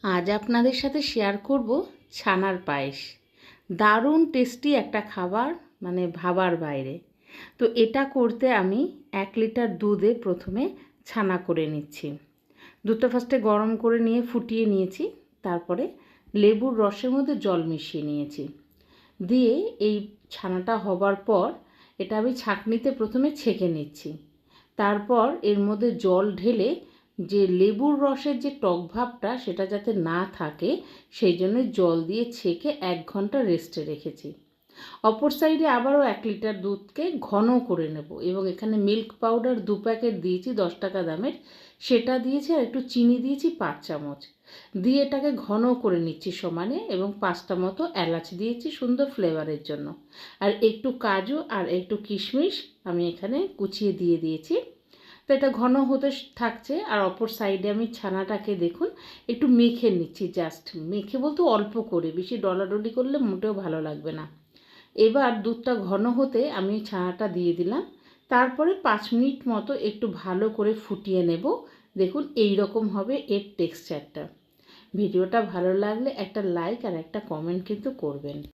আজ আপনাদের সাথে শেয়ার করব ছানার পায়েস। দারুণ টেস্টি একটা খাবার, মানে ভাবার বাইরে। তো এটা করতে আমি 1 লিটার দুধে প্রথমে ছানা করে নিচ্ছি। দুধটা ফার্স্টে গরম করে নিয়ে ফুটিয়ে নিয়েছি, তারপরে লেবুর রসের মধ্যে জল মিশিয়ে নিয়েছি। দিয়ে এই ছানাটা হবার পর এটা আমি ছাঁকনিতে প্রথমে ছেঁকে নিচ্ছি। তারপর এর মধ্যে জল ঢেলে যে লেবুর রসের যে টক ভাবটা সেটা যাতে না থাকে সেই জন্য জল দিয়ে ছেঁকে 1 ঘন্টা রেস্টে রেখেছি। অপর সাইডে আবারও 1 লিটার দুধকে ঘন করে নেব এবং এখানে মিল্ক পাউডার 2 প্যাকেট দিয়েছি 10 টাকা দামের, সেটা দিয়েছি, আর একটু চিনি দিয়েছি 5 চামচ। দিয়ে এটাকে ঘন করে নিচ্ছি সমানে, এবং 5টা মতো এলাচ দিয়েছি সুন্দর ফ্লেভারের জন্য। আর একটু কাজু আর একটু কিশমিশ আমি এখানে কুচিয়ে দিয়ে দিয়েছি। তো এটা ঘন হতে থাকছে, আর অপর সাইডে আমি ছানাটাকে দেখুন একটু মেখে নিচ্ছি। জাস্ট মেখে বলতে অল্প করে, বেশি ডলাডলি করলে মোটেও ভালো লাগবে না। এবার দুধটা ঘন হতে আমি ছানাটা দিয়ে দিলাম। তারপরে 5 মিনিট মতো একটু ভালো করে ফুটিয়ে নেব। দেখুন এই রকম হবে এর টেক্সচারটা। ভিডিওটা ভালো লাগলে একটা লাইক আর একটা কমেন্ট কিন্তু করবেন।